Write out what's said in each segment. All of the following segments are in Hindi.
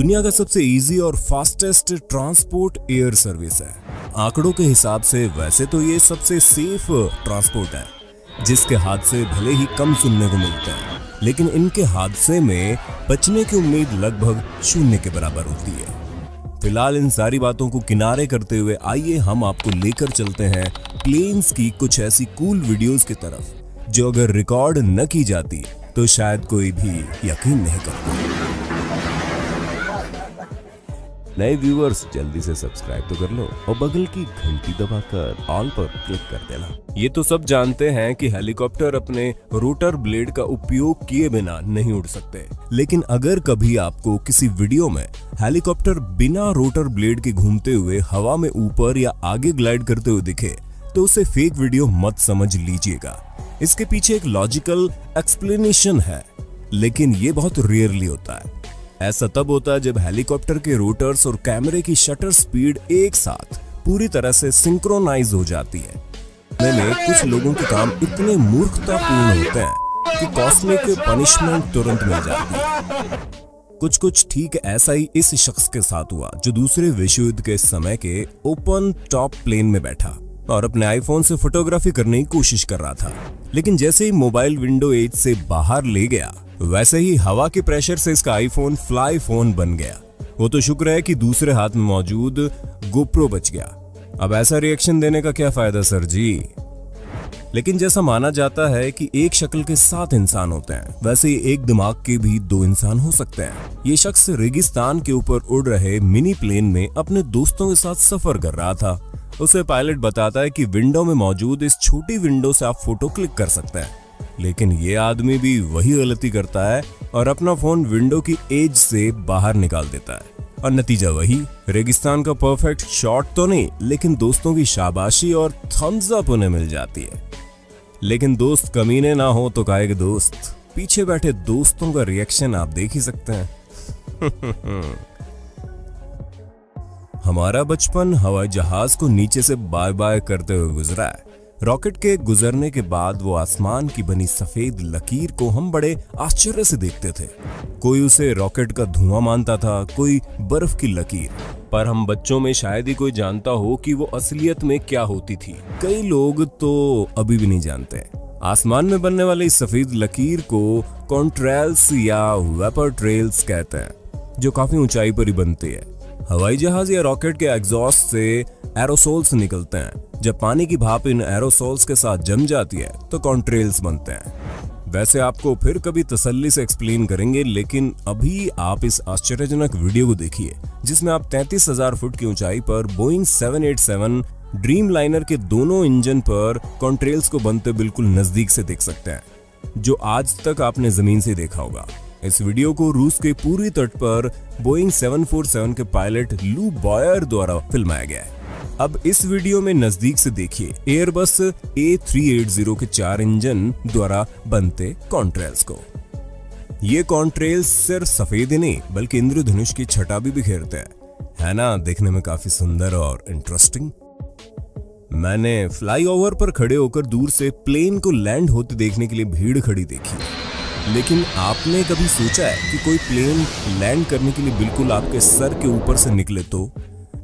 दुनिया का सबसे इजी और फास्टेस्ट ट्रांसपोर्ट एयर सर्विस है। आंकड़ों के हिसाब से वैसे तो ये सबसे सेफ ट्रांसपोर्ट है, जिसके हादसे भले ही कम सुनने को मिलते हैं, लेकिन इनके हादसे में बचने की उम्मीद लगभग 0 के बराबर होती है। फिलहाल इन सारी बातों को किनारे करते हुए आइए हम आपको लेकर चलते हैं प्लेन्स की कुछ ऐसी कूल वीडियोस की तरफ, जो अगर रिकॉर्ड न की जाती तो शायद कोई भी यकीन नहीं करता। नए व्यूअर्स जल्दी से सब्सक्राइब तो कर लो और बगल की घंटी दबाकर ऑल पर क्लिक कर देना। ये तो सब जानते हैं कि हेलीकॉप्टर अपने रोटर ब्लेड का उपयोग किए बिना नहीं उड़ सकते, लेकिन अगर कभी आपको किसी वीडियो में हेलीकॉप्टर बिना रोटर ब्लेड के घूमते हुए हवा में ऊपर या आगे ग्लाइड करते हुए दिखे तो उसे फेक वीडियो मत समझ लीजिएगा। इसके पीछे एक लॉजिकल एक्सप्लेनेशन है, लेकिन ये बहुत रेयरली होता है। ऐसा तब होता है जब हेलीकॉप्टर के रोटर्स और कैमरे की शटर स्पीड एक साथ पूरी तरह से सिंक्रोनाइज हो जाती है। में कुछ लोगों के काम इतने मूर्खतापूर्ण होते हैं कि कॉस्मिक पनिशमेंट तुरंत मिल जाती है। कुछ ठीक ऐसा ही इस शख्स के साथ हुआ, जो दूसरे विश्व युद्ध के समय के ओपन टॉप प्लेन में बैठा और अपने आईफोन से फोटोग्राफी करने की कोशिश कर रहा था, लेकिन जैसे ही मोबाइल विंडो एज से बाहर ले गया, वैसे ही हवा के प्रेशर से इसका आईफोन फ्लाई फोन बन गया। वो तो शुक्र है कि दूसरे हाथ में मौजूद गोप्रो बच गया। अब ऐसा रिएक्शन देने का क्या फायदा सर जी। लेकिन जैसा माना जाता है कि एक शक्ल के 7 इंसान होते हैं, वैसे ही एक दिमाग के भी 2 इंसान हो सकते हैं। ये शख्स रेगिस्तान के ऊपर उड़ रहे मिनी प्लेन में अपने दोस्तों के साथ सफर कर रहा था। उसे पायलट बताता है कि विंडो में मौजूद इस छोटी विंडो से आप फोटो क्लिक कर सकते हैं, लेकिन ये आदमी भी वही गलती करता है और अपना फोन विंडो की एज से बाहर निकाल देता है। और नतीजा वही, रेगिस्तान का परफेक्ट शॉट तो नहीं, लेकिन दोस्तों की शाबाशी और थम्स अप उन्हें मिल जाती है। लेकिन दोस्त कमीने ना हो तो काहे के दोस्त। पीछे बैठे दोस्तों का रिएक्शन आप देख ही सकते हैं। हमारा बचपन हवाई जहाज को नीचे से बाय बाय करते हुए गुजरा है। रॉकेट के गुजरने के बाद वो आसमान की बनी सफेद लकीर को हम बड़े आश्चर्य से देखते थे। कोई उसे रॉकेट का धुआं मानता था, कोई बर्फ की लकीर, पर हम बच्चों में शायद ही कोई जानता हो कि वो असलियत में क्या होती थी। कई लोग तो अभी भी नहीं जानते। आसमान में बनने वाली इस सफेद लकीर को कॉन्ट्रेल्स या वेपर ट्रेल्स कहते हैं, जो काफी ऊंचाई पर ही बनती है। हवाई जहाज या रॉकेट के एग्जॉस्ट से एरोसोल्स निकलते हैं। जब पानी की भाप इन एरोसोल्स के साथ जम जाती है तो कॉन्ट्रेल्स बनते हैं। वैसे आपको फिर कभी तसल्ली से एक्सप्लेन करेंगे, लेकिन अभी आप इस आश्चर्यजनक वीडियो को देखिए, जिसमें आप 33,000 फुट की ऊंचाई पर बोइंग 787 ड्रीम लाइनर के दोनों इंजन पर कॉन्ट्रेल्स को बनते बिल्कुल नजदीक से देख सकते हैं, जो आज तक आपने जमीन से देखा होगा। इस वीडियो को रूस के पूर्वी तट पर बोइंग 747 के पायलट लू बॉयर द्वारा फिल्माया गया है। अब इस वीडियो में नजदीक से देखिए एयरबस A380 के 4 इंजन द्वारा बनते कॉन्ट्रेल्स को। ये कॉन्ट्रेल्स सिर्फ सफेद ही नहीं, बल्कि इंद्रधनुष की छटा भी बिखेरते हैं। है ना, देखने में काफी सुंदर और इंटरेस्टिंग। मैंने फ्लाईओवर पर खड़े होकर दूर से प्लेन को लैंड होते देखने के लिए भीड़ खड़ी देखी, लेकिन आपने कभी सोचा है कि कोई प्लेन लैंड करने के लिए बिल्कुल आपके सर के ऊपर से निकले तो?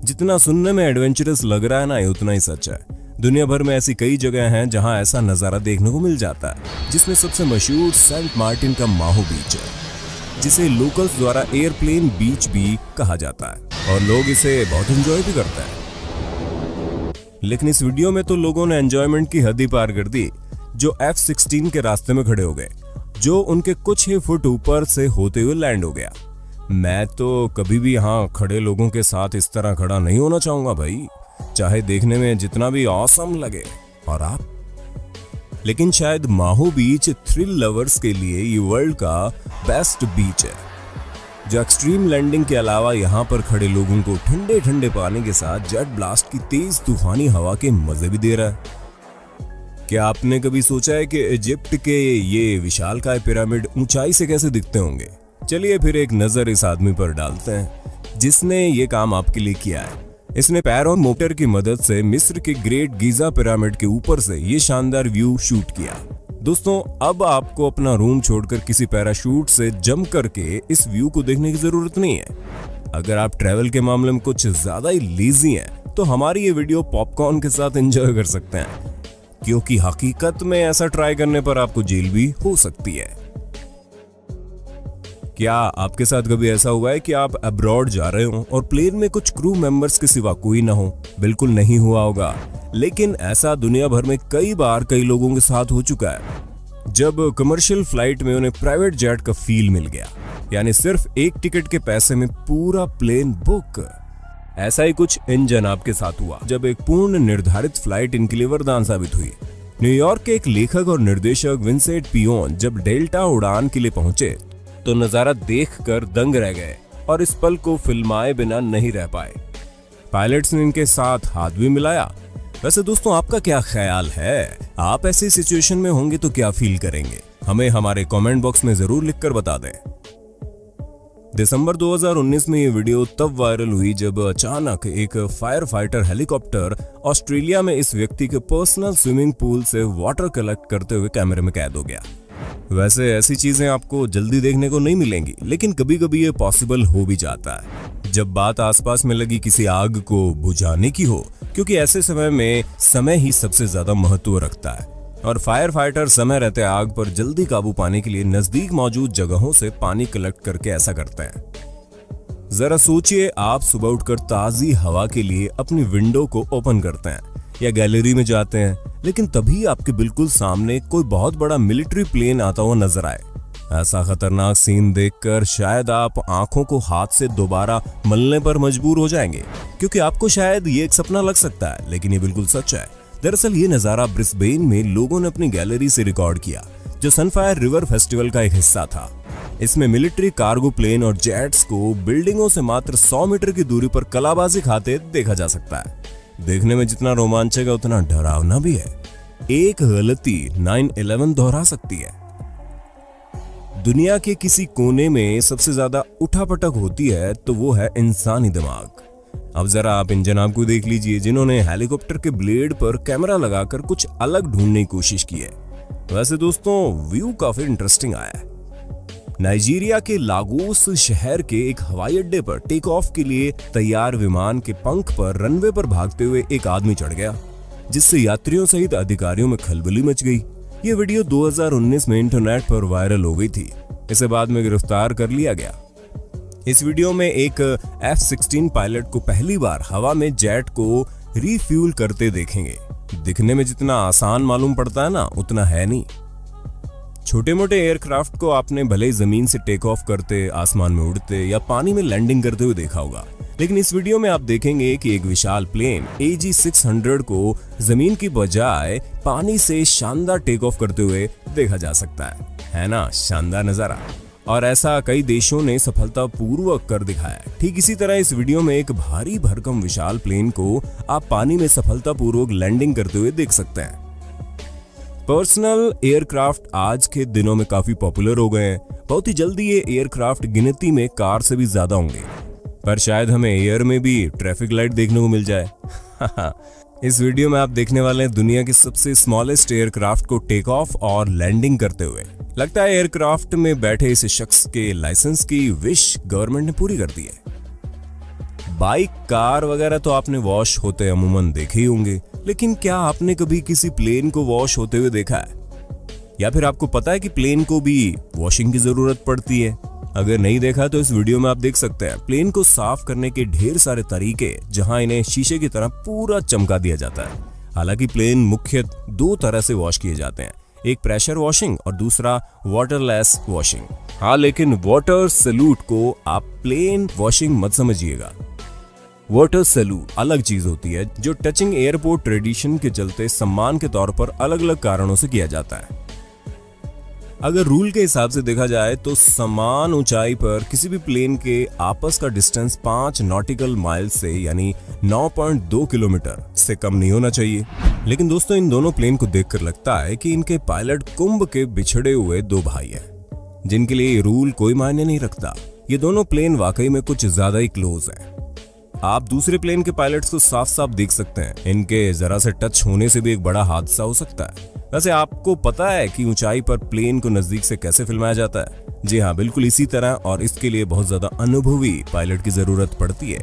जितना सुनने में एडवेंचरस लग रहा है ना, ये उतना ही सच है। दुनिया भर में ऐसी कई जगह हैं जहां ऐसा नजारा देखने को मिल जाता है, जिसमें सबसे मशहूर सेंट मार्टिन का माहो बीच है, जिसे लोकल्स द्वारा एयरप्लेन बीच भी कहा जाता है और लोग इसे बहुत एंजॉय भी करते हैं। लेकिन इस वीडियो में तो लोगों ने एंजॉयमेंट की हद ही पार कर दी, जो F-16 के रास्ते में खड़े हो गए, जो उनके कुछ ही फुट ऊपर से होते हुए लैंड हो गया। मैं तो कभी भी यहाँ खड़े लोगों के साथ इस तरह खड़ा नहीं होना चाहूंगा भाई, चाहे देखने में जितना भी ऑसम लगे। और आप? लेकिन शायद माहो बीच थ्रिल लवर्स के लिए ये वर्ल्ड का बेस्ट बीच है, जो एक्सट्रीम लैंडिंग के अलावा यहाँ पर खड़े लोगों को ठंडे ठंडे पानी के साथ जेट ब्लास्ट की तेज तूफानी हवा के मजे भी दे रहा है। क्या आपने कभी सोचा है कि इजिप्ट के ये विशालकाय पिरामिड ऊंचाई से कैसे दिखते होंगे? चलिए फिर एक नजर इस आदमी पर डालते हैं, जिसने ये काम आपके लिए किया है। इसने पैर और मोटर की मदद से मिस्र के ग्रेट गीजा पिरामिड के ऊपर से ये शानदार व्यू शूट किया। दोस्तों अब आपको अपना रूम छोड़कर किसी पैराशूट से जंप करके इस व्यू को देखने की जरूरत नहीं है। अगर आप ट्रैवल के मामले में कुछ ज्यादा ही लेजी हैं, तो हमारी ये वीडियो पॉपकॉर्न के साथ एंजॉय कर सकते हैं, क्योंकि हकीकत में ऐसा ट्राई करने पर आपको जेल भी हो सकती है। क्या आपके साथ कभी ऐसा हुआ है कि आप अब्रॉड जा रहे हो और प्लेन में कुछ क्रू मेंबर्स के सिवा कोई ना हो? बिल्कुल नहीं हुआ होगा, लेकिन ऐसा दुनिया भर में कई बार कई लोगों के साथ हो चुका है। जब कमर्शियल फ्लाइट में उन्हें प्राइवेट जेट का फील मिल गया, यानी सिर्फ एक टिकट के पैसे में पूरा प्लेन बुक। ऐसा ही कुछ इन जनाब के साथ हुआ जब एक पूर्ण निर्धारित फ्लाइट इनके लिए वरदान साबित हुई। न्यूयॉर्क के एक लेखक और निर्देशक विंसेंट पियोन जब डेल्टा उड़ान के लिए पहुंचे तो नजारा देखकर दंग रह गए और इस पल को फिल्माए बिना नहीं रह पाए। पायलट्स ने इनके साथ हाथ भी मिलाया। वैसे दोस्तों, आपका क्या ख्याल है? आप ऐसी सिचुएशन में होंगे तो क्या फील करेंगे? हमें हमारे कमेंट बॉक्स में जरूर लिखकर बता दें। दिसंबर 2019 में ये वीडियो तब वायरल हुई जब अचानक एक फायर फाइटर हेलीकॉप्टर ऑस्ट्रेलिया में इस व्यक्ति के पर्सनल स्विमिंग पूल से वाटर कलेक्ट करते हुए कैमरे में कैद हो गया। वैसे ऐसी चीजें आपको जल्दी देखने को नहीं मिलेंगी, लेकिन कभी कभी ये पॉसिबल हो भी जाता है जब बात आसपास में लगी किसी आग को बुझाने की हो, क्योंकि ऐसे समय में समय ही सबसे ज्यादा महत्व रखता है और फायर फाइटर समय रहते आग पर जल्दी काबू पाने के लिए नजदीक मौजूद जगहों से पानी कलेक्ट करके ऐसा करते हैं। जरा सोचिए, आप सुबह उठकर ताजी हवा के लिए अपनी विंडो को ओपन करते हैं या गैलरी में जाते हैं, लेकिन तभी आपके बिल्कुल सामने कोई बहुत बड़ा मिलिट्री प्लेन आता हुआ नजर आए। ऐसा खतरनाक सीन देखकर शायद आप आंखों को हाथ से दोबारा मलने पर मजबूर हो जाएंगे, क्योंकि आपको शायद ये एक सपना लग सकता है, लेकिन ये बिल्कुल सच है। दरअसल ये नजारा ब्रिस्बेन में लोगों ने अपनी गैलरी से रिकॉर्ड किया, जो सनफायर रिवर फेस्टिवल का एक हिस्सा था। इसमें मिलिट्री कार्गो प्लेन और जेट्स को बिल्डिंगों से मात्र 100 मीटर की दूरी पर कलाबाजी खाते देखा जा सकता है। देखने में जितना रोमांचक है उतना डरावना भी है। एक गलती 9/11 दोहरा सकती है। दुनिया के किसी कोने में सबसे ज्यादा उठापटक होती है तो वो है इंसानी दिमाग। अब जरा आप इन जनाब को देख लीजिए जिन्होंने हेलीकॉप्टर के ब्लेड पर कैमरा लगाकर कुछ अलग ढूंढने की कोशिश की है। वैसे दोस्तों, व्यू काफी इंटरेस्टिंग आया है। नाइजीरिया के लागोस शहर के एक हवाई अड्डे पर टेक ऑफ के लिए तैयार विमान के पंख पर रनवे पर भागते हुए एक आदमी चढ़ गया, जिससे यात्रियों सहित अधिकारियों में खलबली मच गई। ये वीडियो 2019 में इंटरनेट पर वायरल हो गई थी। इसे बाद में गिरफ्तार कर लिया गया। इस वीडियो में एक F-16 पायलट को पहली बार हवा में जेट को रिफ्यूल करते देखेंगे। दिखने में जितना आसान मालूम पड़ता है ना, उतना है नहीं। छोटे मोटे एयरक्राफ्ट को आपने भले ही जमीन से टेक ऑफ करते, आसमान में उड़ते या पानी में लैंडिंग करते हुए देखा होगा, लेकिन इस वीडियो में आप देखेंगे कि एक विशाल प्लेन AG-600 को जमीन की बजाय पानी से शानदार टेक ऑफ करते हुए देखा जा सकता है ना? शानदार नजारा। और ऐसा कई देशों ने सफलतापूर्वक कर दिखाया है। ठीक इसी तरह इस वीडियो में एक भारी भरकम विशाल प्लेन को आप पानी में सफलतापूर्वक लैंडिंग करते हुए देख सकते हैं। पर्सनल एयरक्राफ्ट आज के दिनों में काफी पॉपुलर हो गए हैं। बहुत ही जल्दी ये एयरक्राफ्ट गिनती में कार से भी ज्यादा होंगे, पर शायद हमें एयर में भी ट्रैफिक लाइट देखने को मिल जाए। इस वीडियो में आप देखने वाले हैं दुनिया के सबसे स्मॉलेस्ट एयरक्राफ्ट को टेक ऑफ और लैंडिंग करते हुए। लगता है एयरक्राफ्ट में बैठे इस शख्स के लाइसेंस की विश गवर्नमेंट ने पूरी कर दी है। बाइक, कार वगैरह तो आपने वॉश होते अमूमन देखे ही होंगे, लेकिन क्या आपने कभी किसी प्लेन को वॉश होते हुए देखा है? या फिर आपको पता है कि प्लेन को भी वॉशिंग की जरूरत पड़ती है? अगर नहीं देखा तो इस वीडियो में आप देख सकते हैं प्लेन को साफ करने के ढेर सारे तरीके, जहां इन्हें शीशे की तरह पूरा चमका दिया जाता है। हालांकि प्लेन मुख्य 2 तरह से वॉश किए जाते हैं, एक प्रेशर वॉशिंग और दूसरा वाटरलेस वॉशिंग। हाँ, लेकिन वाटर सैल्यूट को आप प्लेन वॉशिंग मत समझिएगा। वाटर सैल्यूट अलग चीज होती है, जो टचिंग एयरपोर्ट ट्रेडिशन के चलते सम्मान के तौर पर अलग अलग कारणों से किया जाता है। अगर रूल के हिसाब से देखा जाए तो समान ऊंचाई पर किसी भी प्लेन के आपस का डिस्टेंस 5 नॉटिकल माइल से यानी 9.2 किलोमीटर से कम नहीं होना चाहिए। लेकिन दोस्तों, इन दोनों प्लेन को देखकर लगता है कि इनके पायलट कुंभ के बिछड़े हुए 2 भाई हैं, जिनके लिए ये रूल कोई मायने नहीं रखता। ये दोनों प्लेन वाकई में कुछ ज्यादा ही क्लोज हैं। आप दूसरे प्लेन के पायलट्स को साफ साफ देख सकते हैं, इनके जरा से टच होने से भी एक बड़ा हादसा हो सकता है। वैसे आपको पता है कि ऊंचाई पर प्लेन को नजदीक से कैसे फिल्माया जाता है? जी हाँ, बिल्कुल इसी तरह, और इसके लिए बहुत ज्यादा अनुभवी पायलट की जरूरत पड़ती है।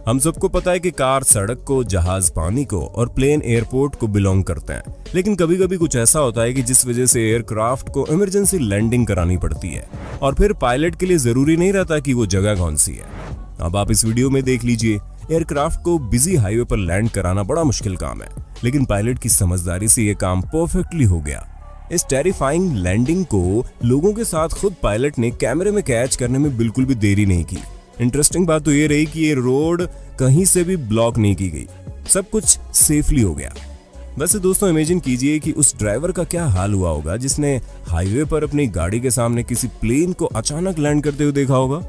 हम सबको पता है कि कार सड़क को, जहाज पानी को और प्लेन एयरपोर्ट को बिलोंग करते हैं, लेकिन कभी कभी कुछ ऐसा होता है कि जिस वजह से एयरक्राफ्ट को इमरजेंसी लैंडिंग करानी पड़ती है, और फिर पायलट के लिए जरूरी नहीं रहता कि वो जगह कौन सी है। अब आप इस वीडियो में देख लीजिए। एयरक्राफ्ट को बिजी हाईवे पर लैंड कराना बड़ा मुश्किल काम है, लेकिन पायलट की समझदारी से यह काम परफेक्टली हो गया। इस टेरिफाइंग लैंडिंग को लोगों के साथ खुद पायलट ने कैमरे में कैच करने में बिल्कुल भी देरी नहीं की। इंटरेस्टिंग बात तो ये रही कि ये रोड कहीं से भी ब्लॉक नहीं की गई, सब कुछ सेफली हो गया। वैसे दोस्तों, इमेजिन कीजिए कि उस ड्राइवर का क्या हाल हुआ होगा जिसने हाईवे पर अपनी गाड़ी के सामने किसी प्लेन को अचानक लैंड करते हुए देखा होगा।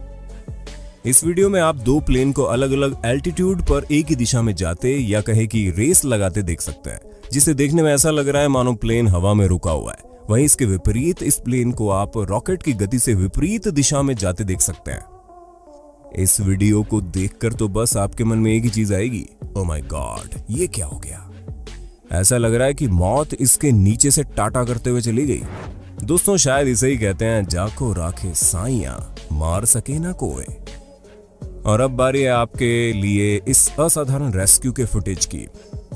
इस वीडियो में आप दो प्लेन को अलग अलग एल्टीट्यूड पर एक ही दिशा में जाते या कहे कि रेस लगाते देख सकते हैं, जिसे देखने में ऐसा लग रहा है मानो प्लेन हवा में रुका हुआ है। वहीं इसके विपरीत इस प्लेन को आप रॉकेट की गति से विपरीत दिशा में जाते देख सकते हैं। इस वीडियो को देखकर तो बस आपके मन में एक ही चीज आएगी, ओह माय गॉड, ये क्या हो गया। ऐसा लग रहा है कि मौत इसके नीचे से टाटा करते हुए चली गई। दोस्तों, शायद इसे ही कहते हैं, जाको राखे साइयां मार सके ना कोई। और अब बारी है आपके लिए इस असाधारण रेस्क्यू के फुटेज की।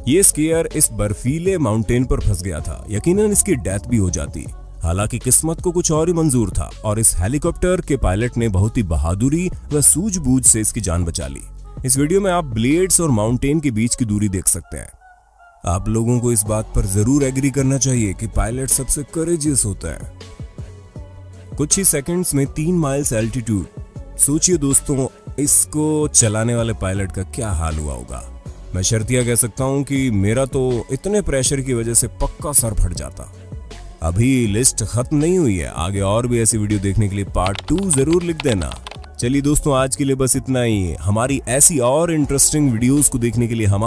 ये स्कीयर इस बर्फीले माउंटेन पर फंस गया था, यकीनन इसकी डेथ भी हो जाती। हालांकि किस्मत को कुछ और ही मंजूर था और इस हेलीकॉप्टर के पायलट ने बहुत ही बहादुरी व सूझबूझ से इसकी जान बचा ली। इस वीडियो में आप ब्लेड्स और माउंटेन के बीच की दूरी देख सकते हैं। आप लोगों को इस बात पर जरूर एग्री करना चाहिए कि पायलट सबसे करेजियस होता है। कुछ ही सेकंड्स में 3 माइल्स एल्टीट्यूड। सोचिए दोस्तों, इसको चलाने वाले पायलट का क्या हाल हुआ होगा। मैं शर्तिया कह सकता हूं कि मेरा तो इतने प्रेशर की वजह से पक्का सर फट जाता। अभी लिस्ट खत्म नहीं हुई है, आगे और भी ऐसी वीडियो देखने के लिए पार्ट 2 जरूर लिख देना। चलिए दोस्तों, आज के लिए बस इतना ही। हमारी ऐसी और इंटरेस्टिंग वीडियोस को देखने के लिए